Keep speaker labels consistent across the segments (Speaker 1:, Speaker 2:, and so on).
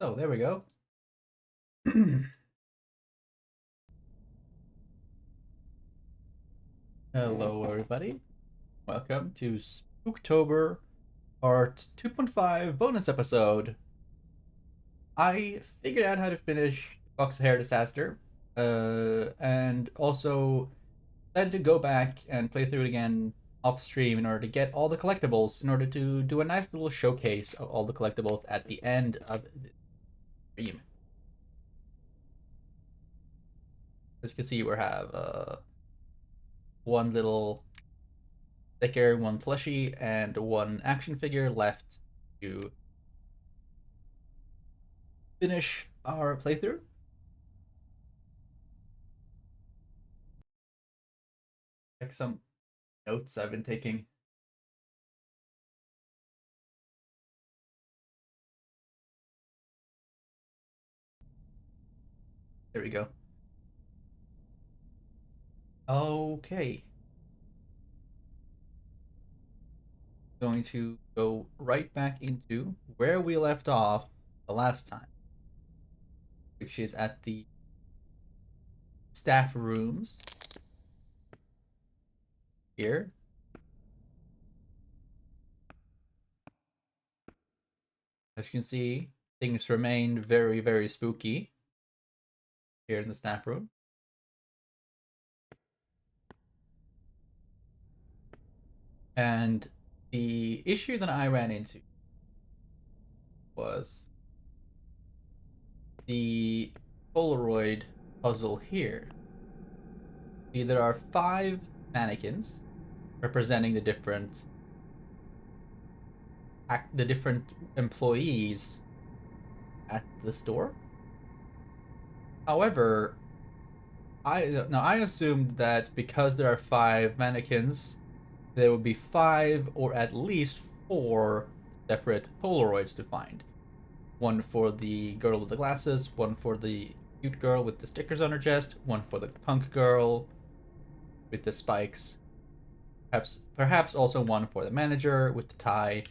Speaker 1: So there we go. Hello, everybody. Welcome to Spooktober Part 2.5 bonus episode. I figured out how to finish Fox Hare Disaster, and also decided to go back and play through it again off stream in order to get all the collectibles, in order to do a nice little showcase of all the collectibles at the end of the stream. As you can see, we have one little sticker, one plushie, and one action figure left to finish our playthrough. Check some notes I've been taking. There we go. Okay. Going to go right back into where we left off the last time, which is at the staff rooms here. As you can see, things remain very, very spooky here in the staff room. And the issue that I ran into was the Polaroid puzzle here. See, there are 5 mannequins representing the different employees at the store. However, I assumed that because there are 5 mannequins, there would be 5 or at least 4 separate Polaroids to find. One for the girl with the glasses, one for the cute girl with the stickers on her chest, one for the punk girl with the spikes, perhaps also one for the manager with the tie,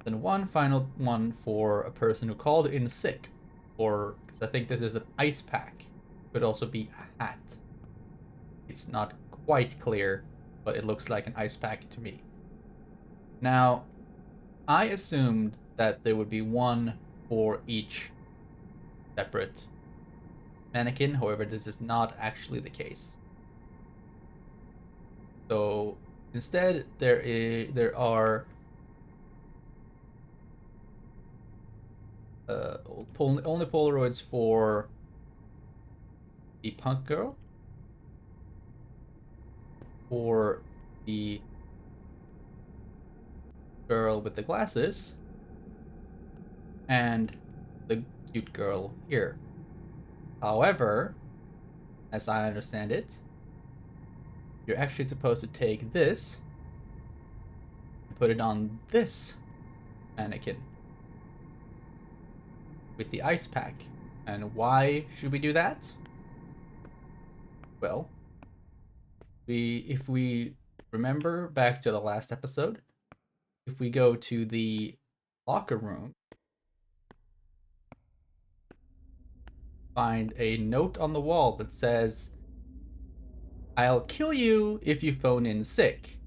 Speaker 1: then one final one for a person who called in sick, or because I think this is an ice pack, could also be a hat. It's not quite clear, but it looks like an ice pack to me. Now, I assumed that there would be one for each separate mannequin. However, this is not actually the case. So instead, there are only Polaroids for the punk girl, for the girl with the glasses, and the cute girl here. However, as I understand it, you're actually supposed to take this and put it on this mannequin with the ice pack. And why should we do that? Well, if we remember back to the last episode, if we go to the locker room, find a note on the wall that says, "I'll kill you if you phone in sick."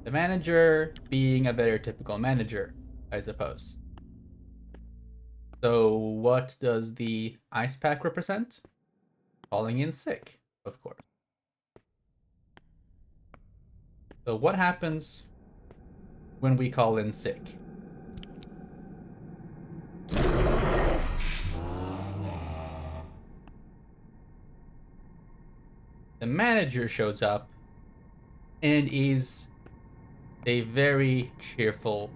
Speaker 1: The manager being a very typical manager, I suppose. So what does the ice pack represent? Calling in sick, of course. So what happens when we call in sick? The manager shows up and is a very cheerful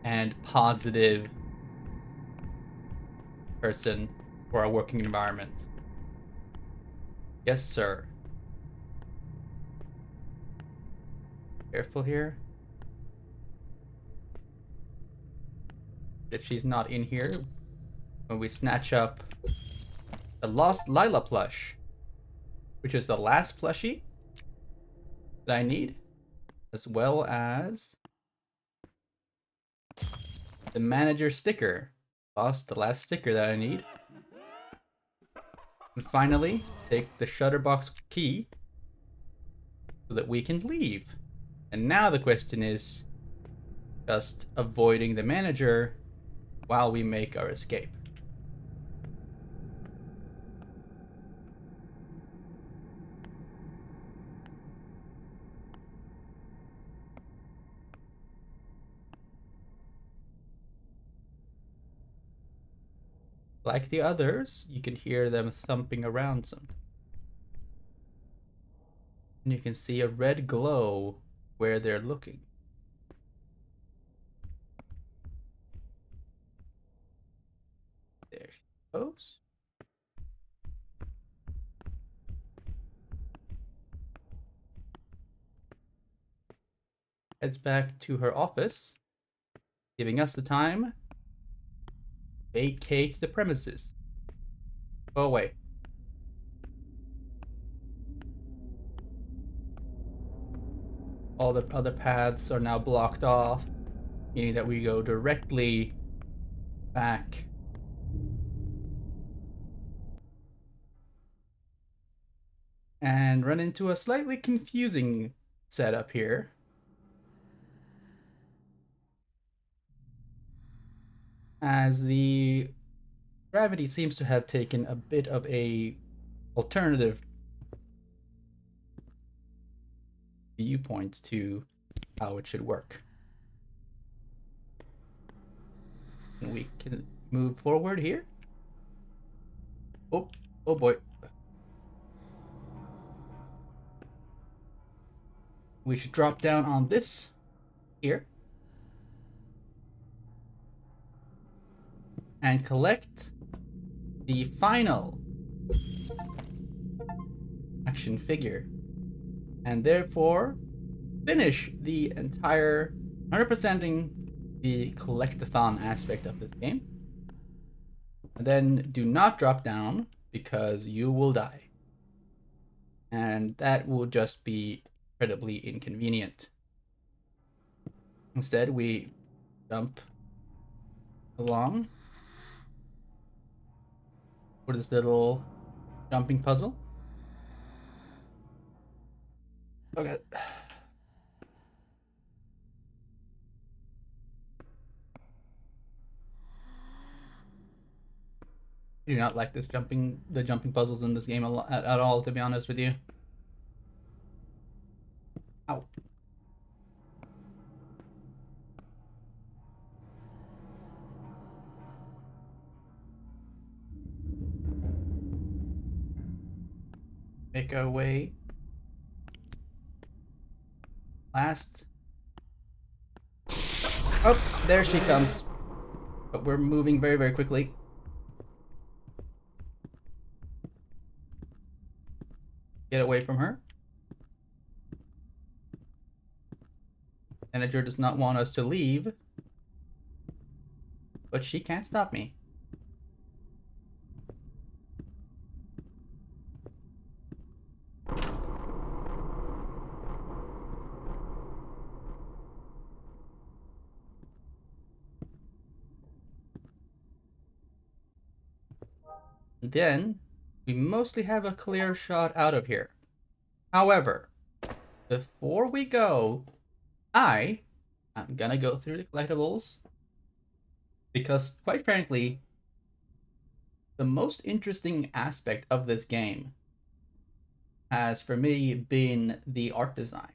Speaker 1: and positive person for our working environment. Yes, sir. Careful here. That she's not in here when we snatch up the lost Lila plush, which is the last plushie that I need, as well as the manager sticker, Lost the last sticker that I need. And finally, take the shutterbox key so that we can leave. And now the question is just avoiding the manager while we make our escape. Like the others, you can hear them thumping around some. And you can see a red glow where they're looking. There she goes. Heads back to her office, giving us the time. Vacate the premises. Go away. All the other paths are now blocked off, meaning that we go directly back. And run into a slightly confusing setup here. As the gravity seems to have taken a bit of a alternative viewpoint to how it should work. And we can move forward here. Oh, oh boy. We should drop down on this here and collect the final action figure, and therefore finish the entire 100%ing the collectathon aspect of this game. And then do not drop down because you will die. And that will just be incredibly inconvenient. Instead, we jump along for this little jumping puzzle. Okay. I do not like the jumping puzzles in this game at all, to be honest with you. Ow. Make our way. Last. Oh, there she comes. But we're moving very, very quickly. Get away from her. Manager does not want us to leave, but she can't stop me. Then we mostly have a clear shot out of here. However, before we go, I'm gonna go through the collectibles because, quite frankly, the most interesting aspect of this game has, for me, been the art design.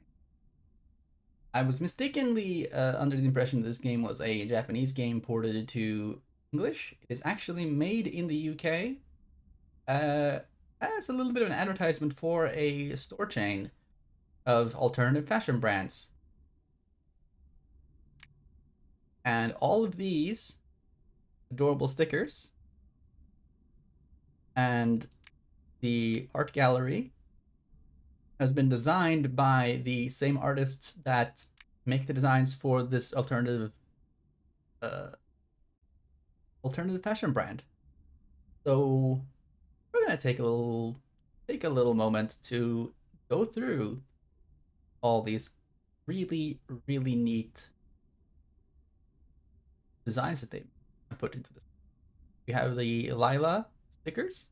Speaker 1: I was mistakenly under the impression that this game was a Japanese game ported to English. It is actually made in the UK. As a little bit of an advertisement for a store chain of alternative fashion brands. And all of these adorable stickers and the art gallery has been designed by the same artists that make the designs for this alternative fashion brand. So we're gonna take a little moment to go through all these really, really neat designs that they put into this. We have the Lila stickers.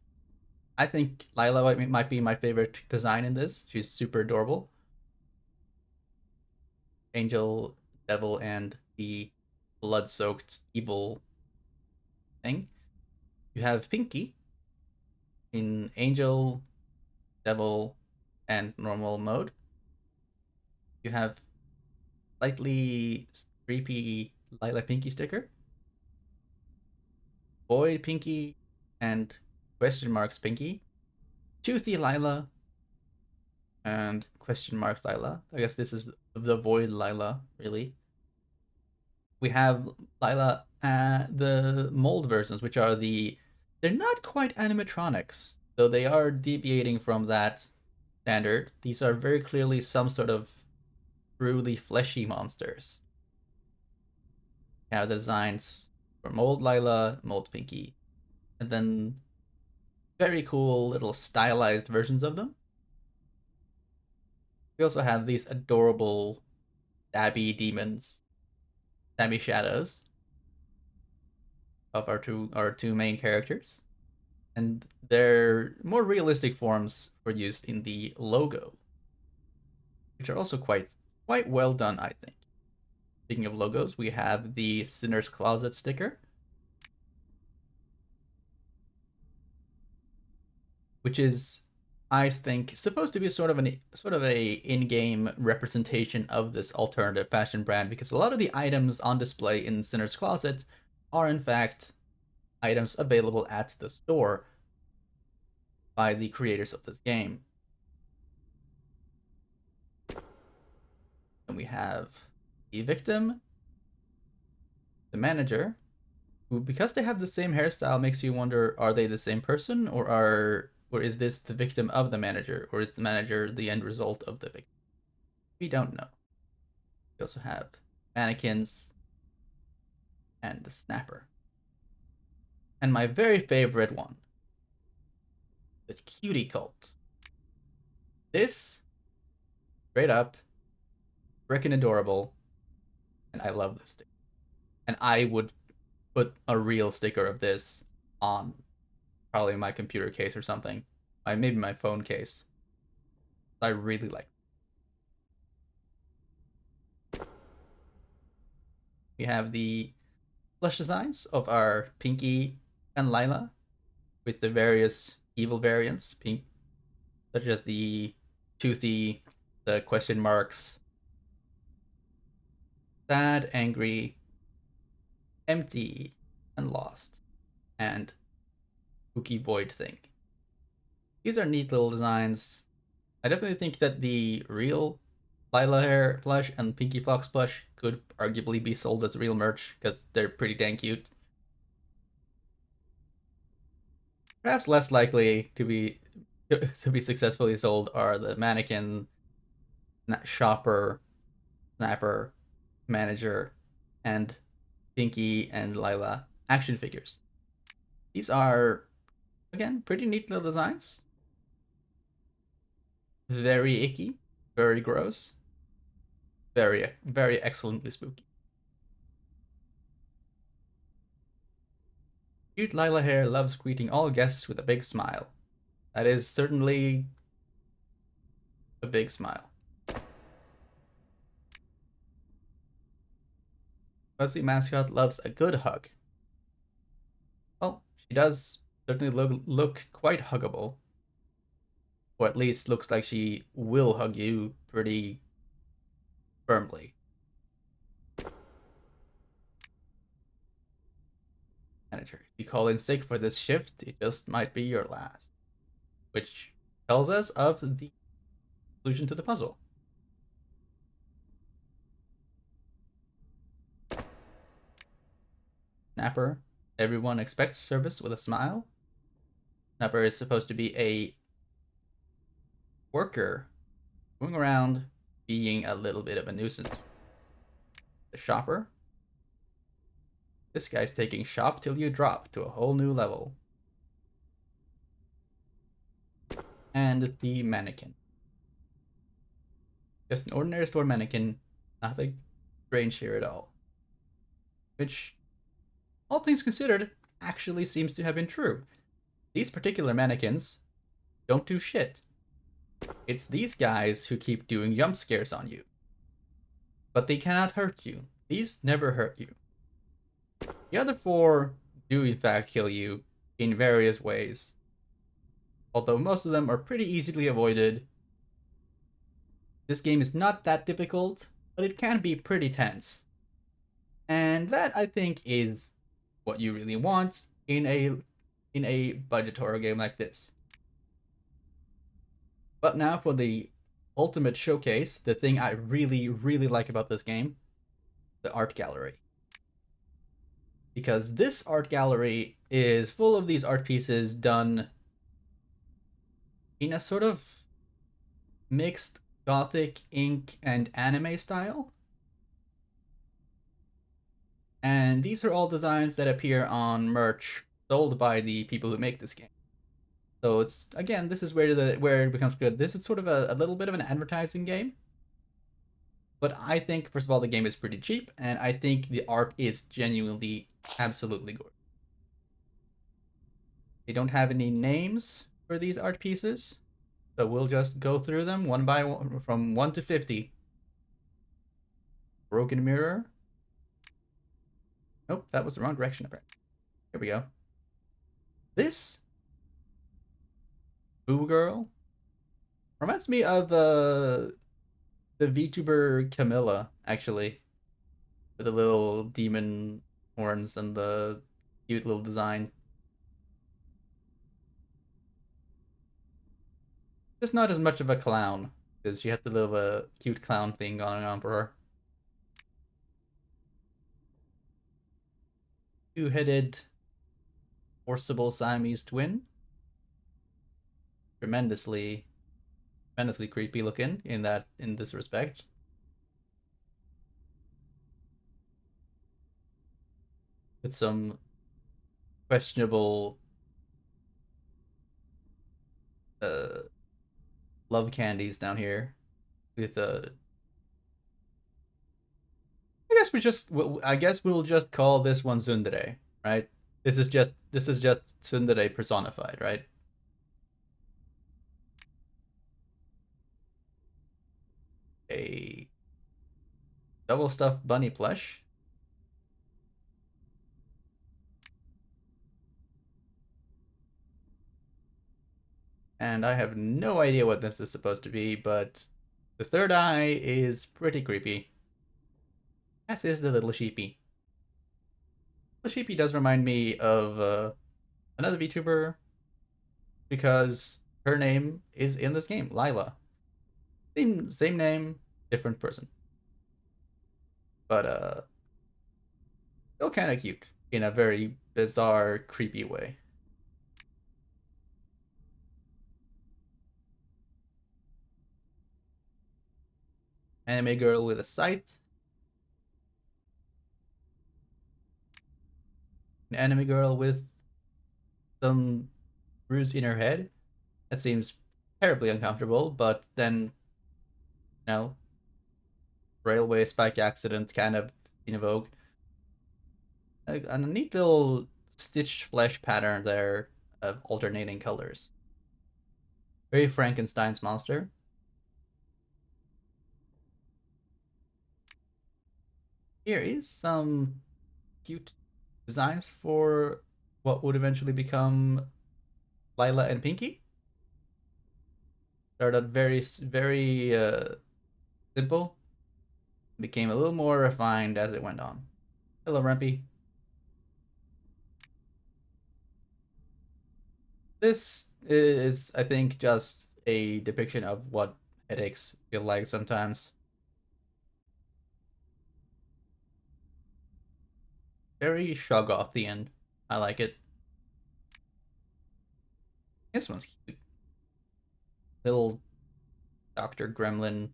Speaker 1: I think Lila might be my favorite design in this. She's super adorable. Angel, Devil, and the blood-soaked evil thing. You have Pinky in Angel, Devil, and normal mode. You have slightly creepy Lila Pinky sticker, Void Pinky, and question marks Pinky, Toothy Lila, and question marks Lila. I guess this is the Void Lila, really. We have Lila, the mold versions, which are they're not quite animatronics, though they are deviating from that standard. These are very clearly some sort of truly fleshy monsters. We have the designs for mold Lila, mold Pinky, and then very cool little stylized versions of them. We also have these adorable stabby demons, stabby shadows of our two main characters, and their more realistic forms were used in the logo, which are also quite well done, I think. Speaking of logos, we have the Sinner's Closet sticker, which is, I think, supposed to be sort of a in-game representation of this alternative fashion brand, because a lot of the items on display in Sinner's Closet are in fact items available at the store by the creators of this game. And we have the victim, the manager, who, because they have the same hairstyle, makes you wonder: are they the same person, or is this the victim of the manager, or is the manager the end result of the victim? We don't know. We also have mannequins and the snapper. And my very favorite one, the cutie cult. This, straight up, freaking adorable, and I love this sticker. And I would put a real sticker of this on probably my computer case or something. Maybe my phone case. I really like it. We have the flesh designs of our Pinky and Lila with the various evil variants, pink, such as the toothy, the question marks, sad, angry, empty, and lost, and spooky void thing. These are neat little designs. I definitely think that the real Lila hair plush and Pinky Fox plush could arguably be sold as real merch because they're pretty dang cute. Perhaps less likely to be successfully sold are the mannequin, shopper, snapper, manager, and Pinky and Lila action figures. These are, again, pretty neat little designs. Very icky, very gross, very excellently spooky. Cute Lila hair loves greeting all guests with a big smile. That is certainly a big smile. Fuzzy mascot loves a good hug. Well, she does certainly look quite huggable, or at least looks like she will hug you pretty firmly. Manager, if you call in sick for this shift, it just might be your last. Which tells us of the solution to the puzzle. Snapper, everyone expects service with a smile. Snapper is supposed to be a worker going around being a little bit of a nuisance. The shopper, this guy's taking shop till you drop to a whole new level. And the mannequin. Just an ordinary store mannequin, nothing strange here at all. Which, all things considered, actually seems to have been true. These particular mannequins don't do shit. It's these guys who keep doing jump scares on you. But they cannot hurt you. These never hurt you. The other four do in fact kill you in various ways, although most of them are pretty easily avoided. This game is not that difficult, but it can be pretty tense. And that I think is what you really want in a budget horror game like this. But now for the ultimate showcase, the thing I really like about this game, the art gallery. Because this art gallery is full of these art pieces done in a sort of mixed gothic, ink, and anime style. And these are all designs that appear on merch sold by the people who make this game. So it's again, this is where it becomes good. This is sort of a little bit of an advertising game. But I think first of all the game is pretty cheap, and I think the art is genuinely absolutely gorgeous. They don't have any names for these art pieces, so we'll just go through them one by one from 1 to 50. Broken mirror. Nope, that was the wrong direction. Here we go. This Boo Girl reminds me of the VTuber Camilla, actually, with the little demon horns and the cute little design. Just not as much of a clown, because she has the little cute clown thing going on for her. Two-headed forcible Siamese twin. Tremendously creepy looking in this respect. With some questionable uh love candies down here. With I guess we will just call this one Tsundere, right? This is just Tsundere personified, right? A double stuffed bunny plush. And I have no idea what this is supposed to be, but the third eye is pretty creepy. As is the little sheepy. The sheepy does remind me of another VTuber because her name is in this game, Lila. Same name, different person. But still kind of cute in a very bizarre, creepy way. Anime girl with a scythe. An anime girl with some bruise in her head. That seems terribly uncomfortable, but then, you know, railway spike accident kind of in vogue. A neat little stitched flesh pattern there of alternating colors. Very Frankenstein's monster. Here is some cute designs for what would eventually become Lila and Pinky. Started very simple, became a little more refined as it went on. Hello, Rempy. This is, I think, just a depiction of what headaches feel like sometimes. Very Shogothian. I like it. This one's cute. Little Dr. Gremlin.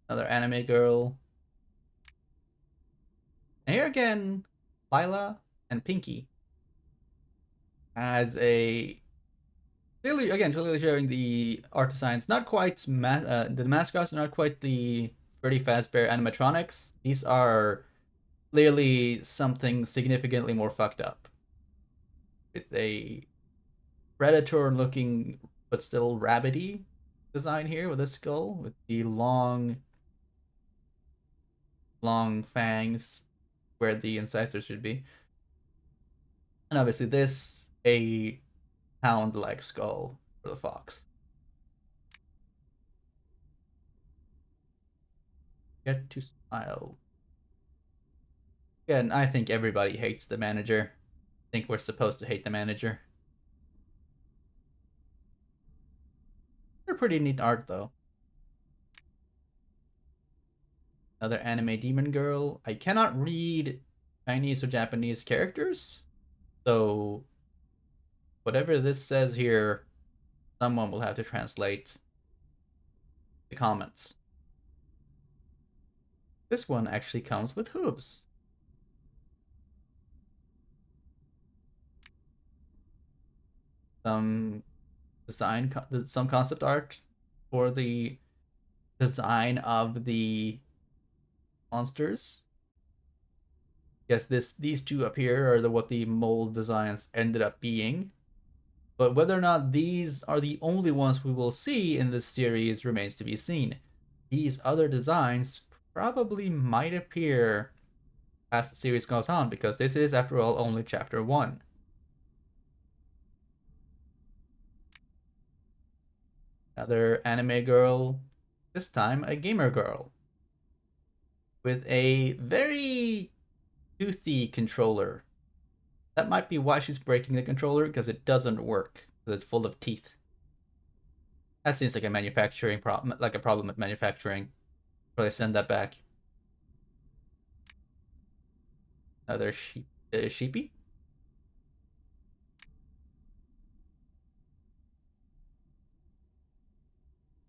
Speaker 1: Another anime girl. And here again, Lila and Pinky as a Clearly showing the art designs. Not quite the mascots are not quite the Freddy Fazbear animatronics. These are clearly something significantly more fucked up, with a predator looking but still rabbity design here with a skull with the long fangs where the incisors should be. And obviously this a hound like skull for the fox. Get to smile. Again, I think everybody hates the manager. I think we're supposed to hate the manager. They're pretty neat art though. Another anime demon girl. I cannot read Chinese or Japanese characters, so whatever this says here, someone will have to translate the comments. This one actually comes with hooves. Some some concept art for the design of the monsters. Yes, these two up here are what the mold designs ended up being. But whether or not these are the only ones we will see in this series remains to be seen. These other designs probably might appear as the series goes on, because this is, after all, only chapter 1. Another anime girl, this time a gamer girl, with a very toothy controller. That might be why she's breaking the controller, because it doesn't work, because it's full of teeth. That seems like a manufacturing problem, like a problem with manufacturing. Probably send that back. Another sheepy.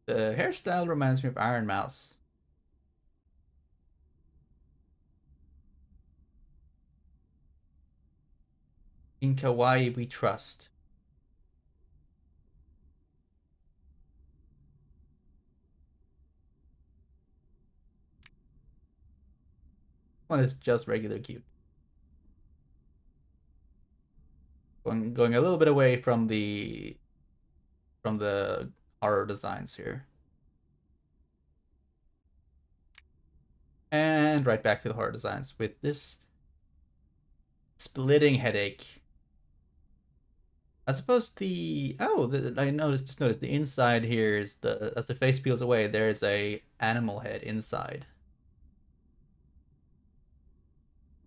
Speaker 1: The hairstyle reminds me of Iron Mouse. In Kawaii we trust. One is just regular cute. Going a little bit away from the horror designs here. And right back to the horror designs with this splitting headache. I suppose I noticed the inside here is the as the face peels away, there's a animal head inside.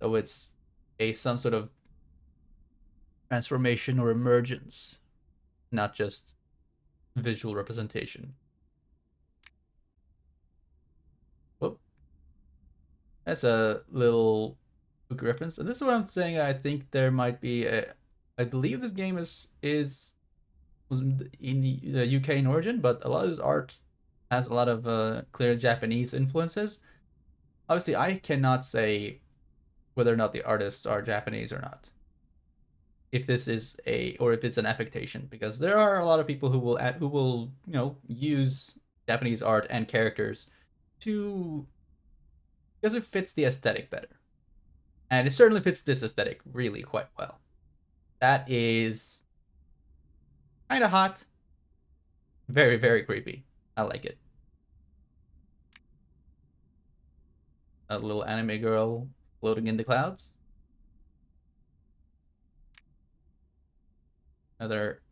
Speaker 1: So it's a some sort of transformation or emergence, not just visual representation. Whoop. That's a little book reference. And this is what I'm saying. I think there might be a. I believe this game is was in the UK in origin, but a lot of this art has a lot of clear Japanese influences. Obviously, I cannot say whether or not the artists are Japanese or not. If this is a or if it's an affectation, because there are a lot of people who will use Japanese art and characters to because it fits the aesthetic better, and it certainly fits this aesthetic really quite well. That is kind of hot, very creepy. I like it. A little anime girl floating in the clouds. Another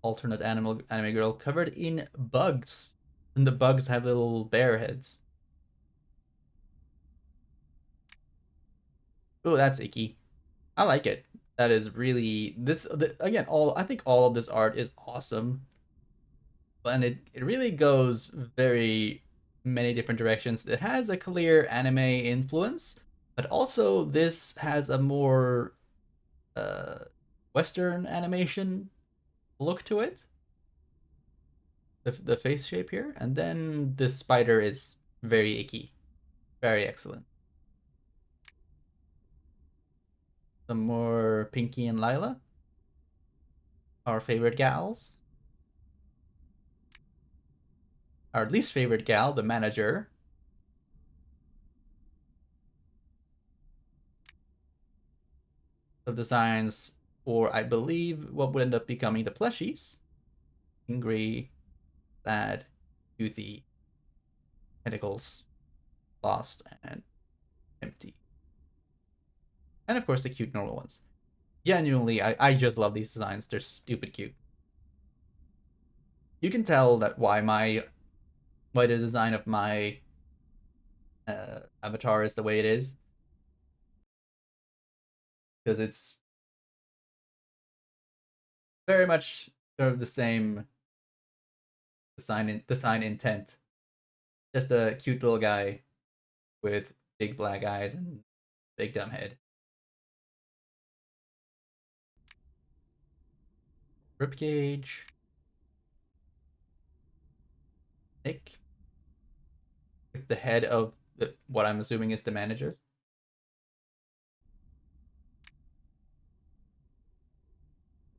Speaker 1: alternate anime girl covered in bugs, and the bugs have little bear heads. Oh, that's icky. I like it. That is really again. All I think all of this art is awesome, and it really goes very many different directions. It has a clear anime influence, but also this has a more uh, Western animation look to it. The face shape here, and then this spider is very icky, very excellent. Some more Pinky and Lila. Our favorite gals. Our least favorite gal, the manager. Of designs for, I believe, what would end up becoming the plushies. Angry, sad, toothy, tentacles, lost, and empty. And of course, the cute normal ones. Genuinely, I just love these designs. They're stupid cute. You can tell that why the design of my avatar is the way it is, because it's very much sort of the same design intent. Just a cute little guy with big black eyes and big dumb head. Ribcage, Nick, with the head of what I'm assuming is the manager.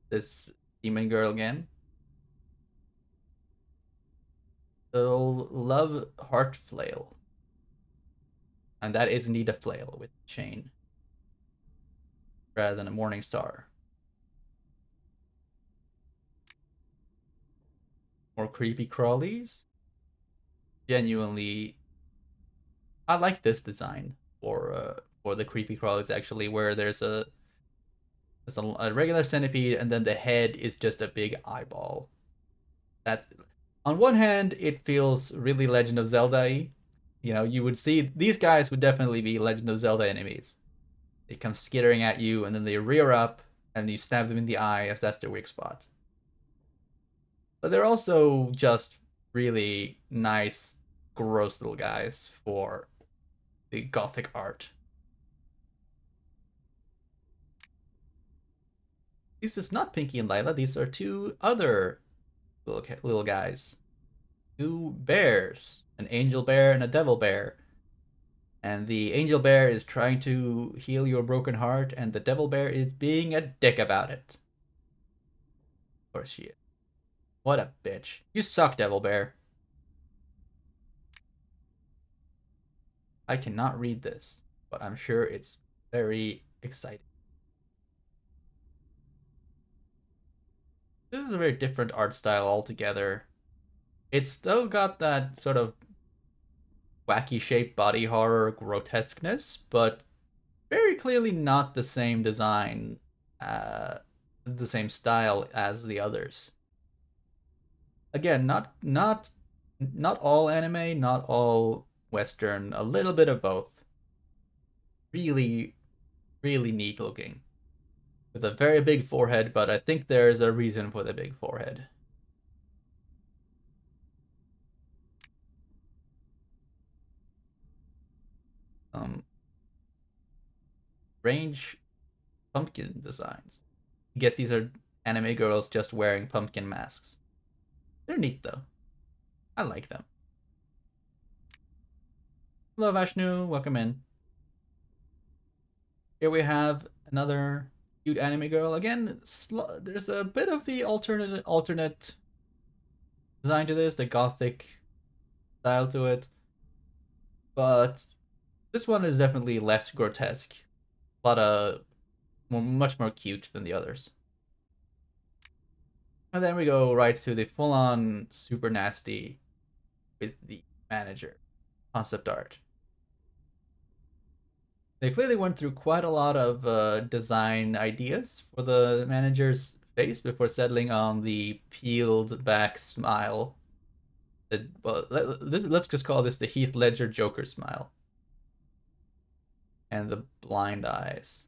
Speaker 1: This demon girl again. Little love heart flail. And that is indeed a flail with chain rather than a morning star. More creepy crawlies. Genuinely, I like this design for the creepy crawlies actually, where there's a regular centipede and then the head is just a big eyeball. That's on one hand, it feels really Legend of Zelda-y. You know, you would see these guys would definitely be Legend of Zelda enemies. They come skittering at you and then they rear up and you stab them in the eye as that's their weak spot. But they're also just really nice, gross little guys for the gothic art. This is not Pinky and Lila. These are two other little guys. Two bears, an angel bear and a devil bear. And the angel bear is trying to heal your broken heart, and the devil bear is being a dick about it. Of course she is. What a bitch. You suck, devil bear. I cannot read this, but I'm sure it's very exciting. This is a very different art style altogether. It's still got that sort of wacky shaped body horror grotesqueness, but very clearly not the same design, uh, the same style as the others. Again, not all anime, not all Western, a little bit of both. Really, really neat looking. With a very big forehead, but I think there's a reason for the big forehead. Um, Range pumpkin designs. I guess these are anime girls just wearing pumpkin masks. They're neat though. I like them. Hello Vashnu, welcome in. Here we have another cute anime girl. Again, there's a bit of the alternate design to this, the gothic style to it, but this one is definitely less grotesque. A lot of much more cute than the others. And then we go right to the full-on super nasty with the manager concept art. They clearly went through quite a lot of design ideas for the manager's face before settling on the peeled back smile. Well, let's just call this the Heath Ledger Joker smile. And the blind eyes,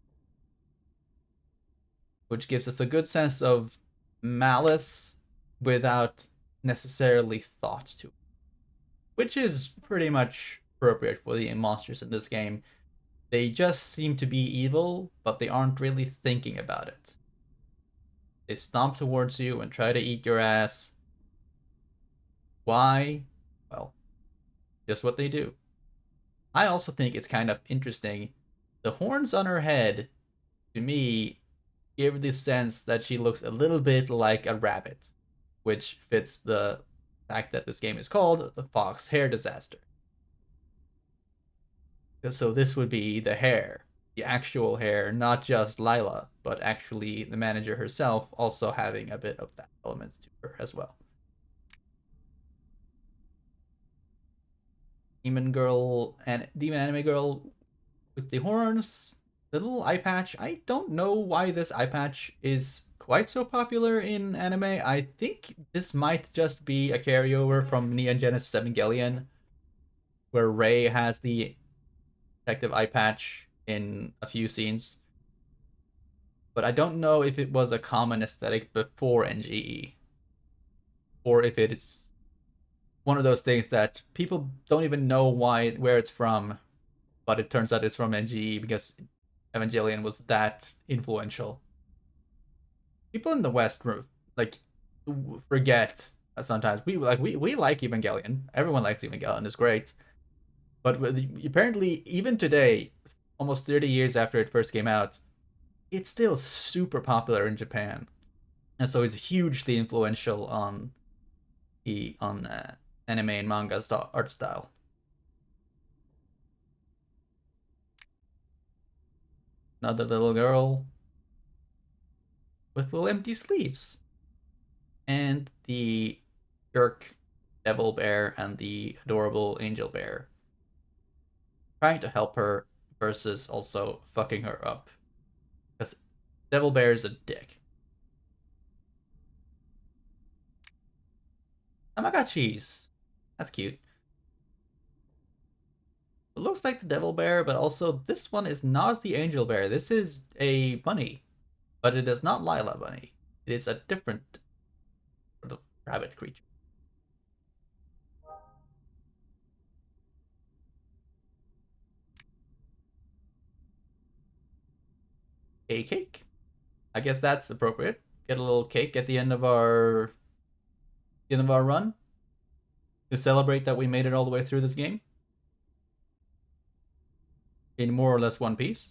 Speaker 1: which gives us a good sense of malice without necessarily thought to it, which is pretty much appropriate for the monsters in this game. They just seem to be evil, but they aren't really thinking about it. They stomp towards you and try to eat your ass. Why? Well, just what they do. I also think it's kind of interesting. The horns on her head, to me, give the sense that she looks a little bit like a rabbit, which fits the fact that this game is called the Fox Hare Disaster. So this would be the hare, the actual hare, not just Lila, but actually the manager herself also having a bit of that element to her as well. Demon girl and demon anime girl with the horns, the little eye patch. I don't know why this eye patch is quite so popular in anime. I think this might just be a carryover from Neon Genesis Evangelion, where Rei has the detective eye patch in a few scenes. But I don't know if it was a common aesthetic before NGE, or if it's one of those things that people don't even know where it's from, but it turns out it's from NGE because Evangelion was that influential. People in the West like forget sometimes. We like Evangelion. Everyone likes Evangelion. It's great, but apparently even today, almost 30 years after it first came out, it's still super popular in Japan, and so it's hugely influential on the on anime and manga art style. Another little girl with little empty sleeves, and the jerk devil bear and the adorable angel bear trying to help her versus also fucking her up because devil bear is a dick. Tamagotchis, that's cute. It looks like the devil bear, but also this one is not the angel bear. This is a bunny, but it is not Lila bunny. It is a different sort of rabbit creature. A cake. I guess that's appropriate. Get a little cake at the end of our run to celebrate that we made it all the way through this game in more or less one piece.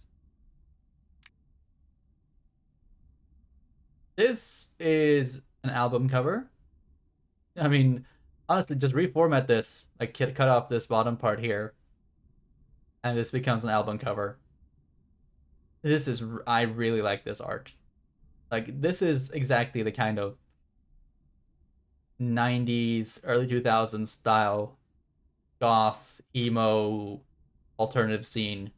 Speaker 1: This is an album cover. I mean, honestly, just reformat this, like cut off this bottom part here, and this becomes an album cover. This is I really like this art. Like this is exactly the kind of 90s, early 2000s style goth, emo, alternative scene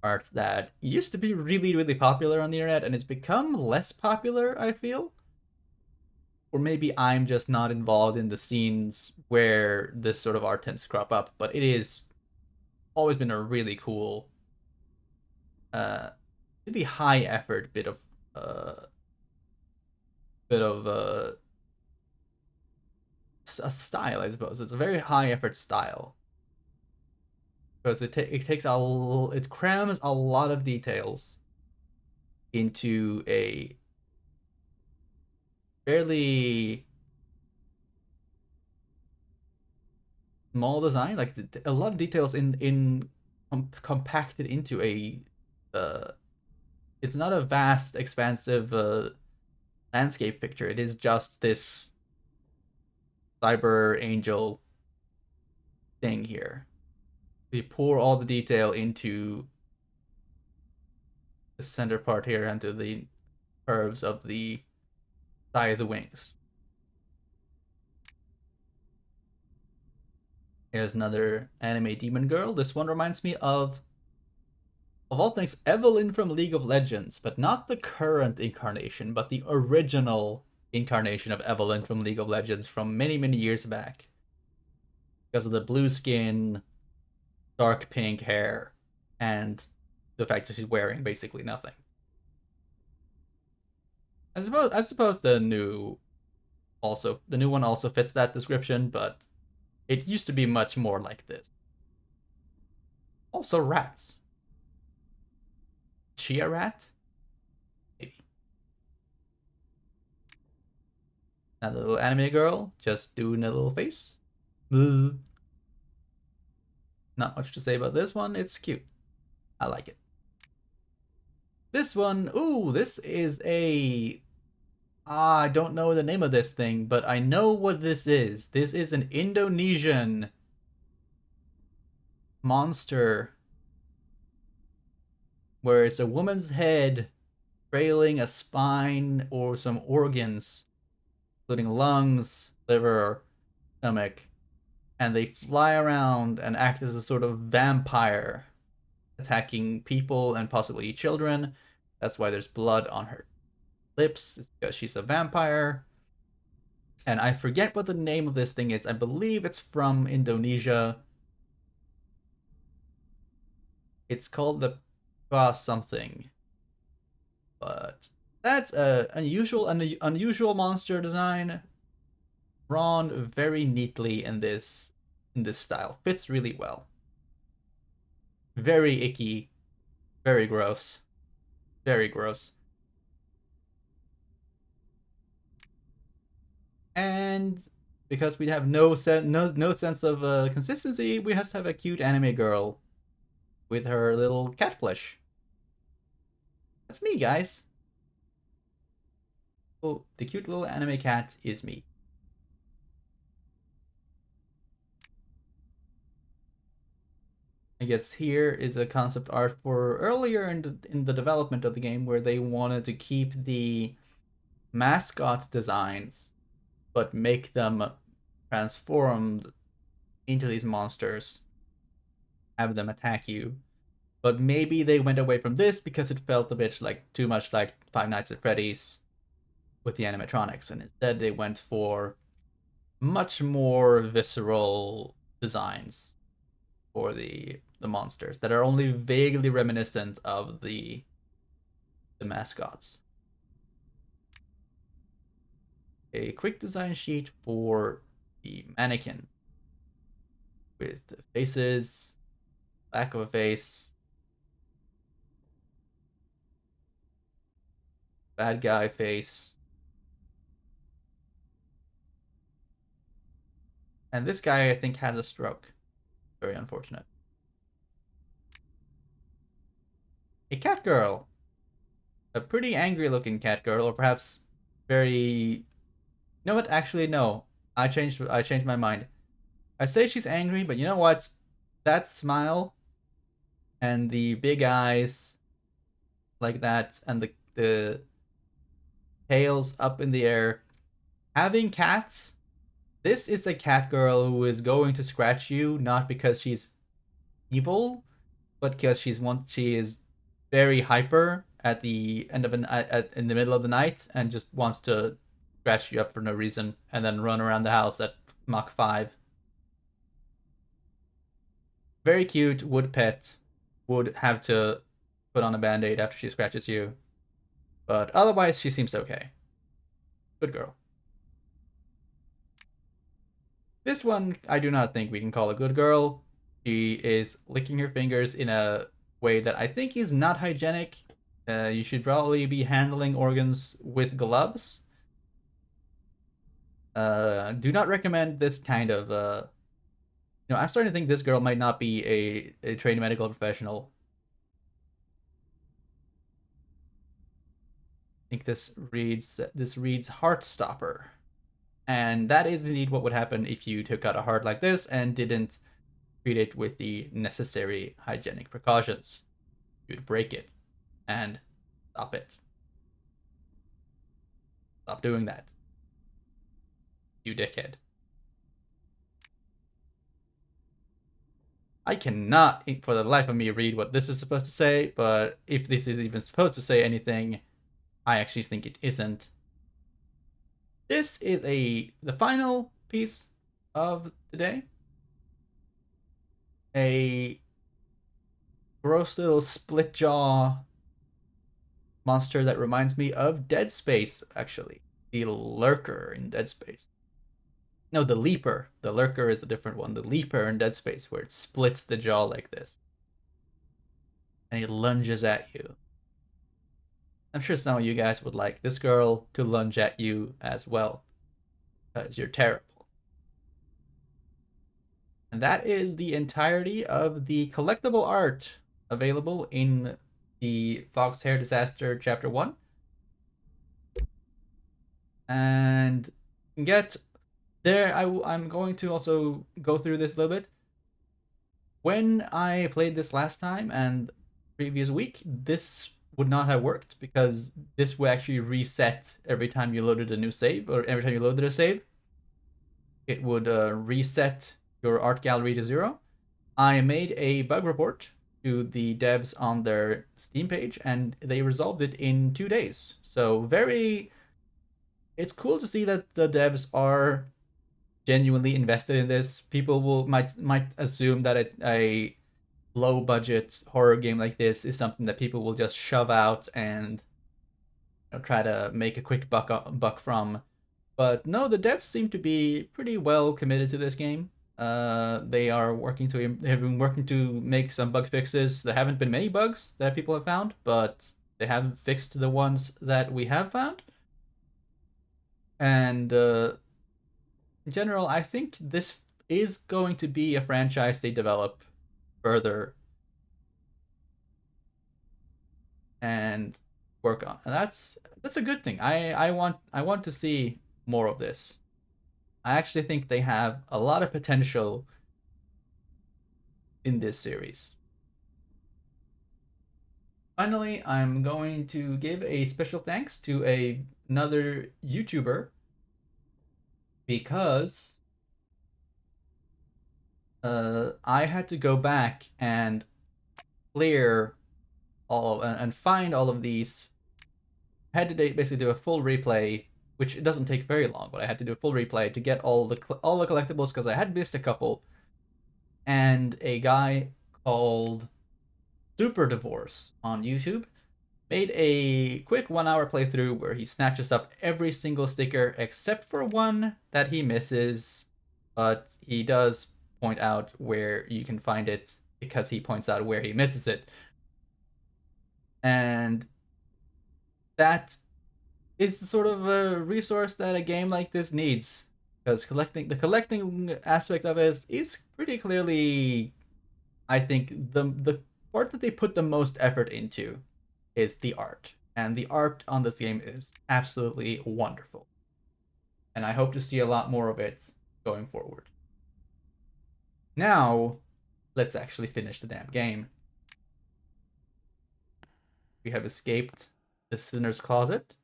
Speaker 1: art that used to be really, really popular on the internet and it's become less popular, I feel. Or maybe I'm just not involved in the scenes where this sort of art tends to crop up, but it is always been a really cool, uh, really high effort bit of a style, I suppose. It's a very high effort style because it takes it crams a lot of details into a fairly small design, like a lot of details in compacted into a. Uh, it's not a vast, expansive landscape picture. It is just this cyber angel thing here. We pour all the detail into the center part here, into the curves of the side of the wings. Here's another anime demon girl. This one reminds me of all things, Evelyn from League of Legends, but not the current incarnation, but the original incarnation of Evelyn from League of Legends from many, many years back. Because of the blue skin, dark pink hair, and the fact that she's wearing basically nothing. I suppose the new one also fits that description, but it used to be much more like this. Also rats. Chia rat? Maybe. Now the little anime girl just doing a little face. Not much to say about this one. It's cute. I like it. This one, ooh, this is a I don't know the name of this thing, but I know what this is. This is an Indonesian monster where it's a woman's head trailing a spine or some organs, including lungs, liver, stomach, and they fly around and act as a sort of vampire, attacking people and possibly children. That's why there's blood on her lips, it's because she's a vampire. And I forget what the name of this thing is. I believe it's from Indonesia. It's called the something. But that's a unusual monster design, drawn very neatly in this style. Fits really well. Very icky, very gross, very gross. And because we have no sense of consistency, we have to have a cute anime girl with her little cat flesh. That's me, guys. Oh, the cute little anime cat is me. I guess here is a concept art for earlier in the development of the game where they wanted to keep the mascot designs but make them transformed into these monsters, have them attack you. But maybe they went away from this because it felt a bit like too much like Five Nights at Freddy's with the animatronics, and instead they went for much more visceral designs for the monsters that are only vaguely reminiscent of the mascots. A quick design sheet for the mannequin with faces, back of a face, bad guy face, and this guy I think has a stroke. Very unfortunate. A cat girl, a pretty angry looking cat girl, or perhaps very. You know what? Actually, no. I changed my mind. I say she's angry, but you know what? That smile and the big eyes like that, and the tails up in the air. Having cats, this is a cat girl who is going to scratch you not because she's evil, but because she is very hyper at the end of in the middle of the night and just wants to scratch you up for no reason and then run around the house at Mach 5. Very cute, would pet, would have to put on a band-aid after she scratches you, but otherwise she seems okay. Good girl. This one I do not think we can call a good girl. She is licking her fingers in a way that I think is not hygienic. You should probably be handling organs with gloves. Do not recommend this kind of. I'm starting to think this girl might not be a trained medical professional. I think this reads heart stopper, and that is indeed what would happen if you took out a heart like this and didn't treat it with the necessary hygienic precautions. You'd break it and stop it. Stop doing that, you dickhead. I cannot, for the life of me, read what this is supposed to say, but if this is even supposed to say anything, I actually think it isn't. This is the final piece of the day. A gross little split jaw monster that reminds me of Dead Space, actually. The lurker in Dead Space. No, the leaper. The lurker is a different one. The leaper in Dead Space, where it splits the jaw like this. And it lunges at you. I'm sure some of you guys would like this girl to lunge at you as well, because you're terrible. And that is the entirety of the collectible art available in the Fox Hare Disaster Chapter 1. And get there, I'm going to also go through this a little bit. When I played this last time and previous week, this would not have worked because this would actually reset every time you loaded a new save, or every time you loaded a save, it would reset your art gallery to 0. I made a bug report to the devs on their Steam page, and they resolved it in 2 days. So it's cool to see that the devs are genuinely invested in this. People might assume that a low budget horror game like this is something that people will just shove out and try to make a quick buck from. But no, the devs seem to be pretty well committed to this game. They have been working to make some bug fixes. There haven't been many bugs that people have found, but they haven't fixed the ones that we have found. And in general, I think this is going to be a franchise they develop further and work on. And that's a good thing. I want to see more of this. I actually think they have a lot of potential in this series. Finally, I'm going to give a special thanks to another YouTuber because I had to go back and clear and find all of these. I had to basically do a full replay, which it doesn't take very long, but I had to do a full replay to get all the collectibles because I had missed a couple. And a guy called Super Divorce on YouTube made a quick 1 hour playthrough where he snatches up every single sticker except for one that he misses, but he does point out where you can find it because he points out where he misses it. And that is the sort of a resource that a game like this needs, because collecting aspect of it is pretty clearly, I think, the part that they put the most effort into is the art, and the art on this game is absolutely wonderful, and I hope to see a lot more of it going forward. Now, let's actually finish the damn game. We have escaped the sinner's closet.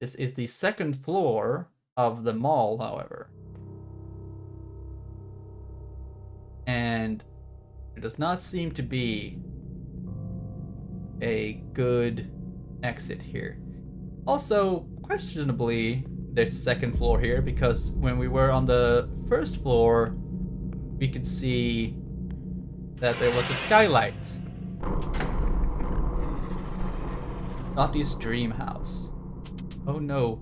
Speaker 1: This is the second floor of the mall, however. And there does not seem to be a good exit here. Also, questionably, there's a second floor here because when we were on the first floor, we could see that there was a skylight. Dottie's dream house. Oh no.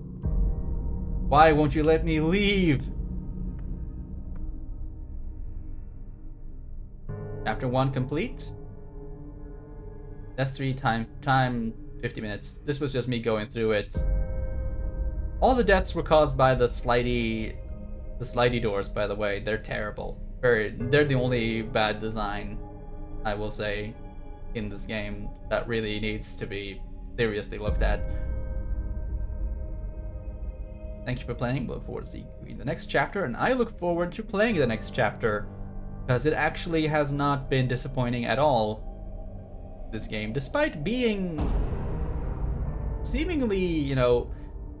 Speaker 1: Why won't you let me leave? Chapter 1 complete. That's 3 time 50 minutes. This was just me going through it. All the deaths were caused by the slidey doors, by the way. They're terrible. They're the only bad design, I will say, in this game that really needs to be seriously looked at. Thank you for playing. Look forward to seeing you in the next chapter, and I look forward to playing the next chapter because it actually has not been disappointing at all. This game, despite being seemingly,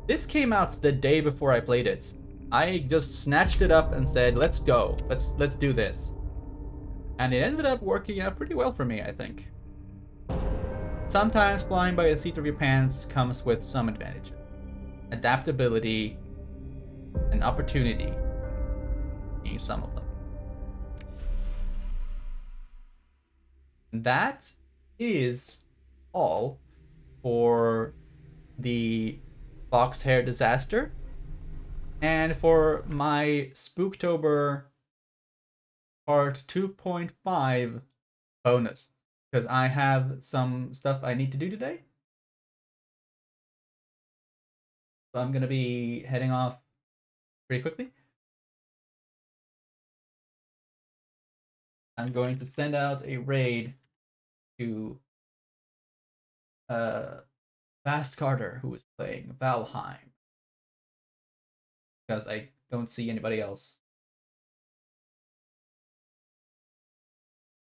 Speaker 1: this came out the day before I played it. I just snatched it up and said, "Let's go. Let's do this." And it ended up working out pretty well for me, I think. Sometimes flying by the seat of your pants comes with some advantages. Adaptability and opportunity being some of them. And that is all for the Fox Hare Disaster and for my Spooktober part 2.5 bonus, because I have some stuff I need to do today. So I'm going to be heading off pretty quickly. I'm going to send out a raid to Fast Carter, who is playing Valheim, because I don't see anybody else.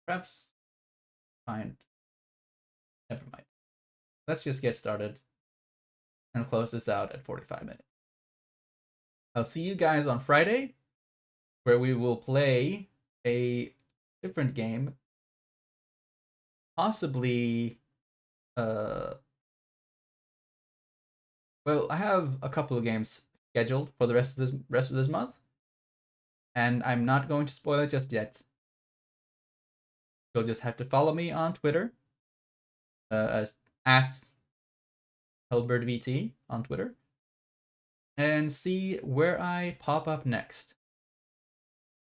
Speaker 1: Perhaps find. Never mind. Let's just get started and close this out at 45 minutes. I'll see you guys on Friday, where we will play a different game, possibly. Well, I have a couple of games scheduled for the rest of this month, and I'm not going to spoil it just yet. You'll just have to follow me on Twitter, at HelbertVT on Twitter, and see where I pop up next.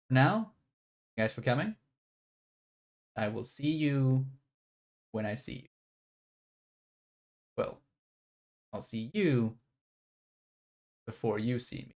Speaker 1: For now, thank you guys for coming. I will see you when I see you. Well, I'll see you before you see me.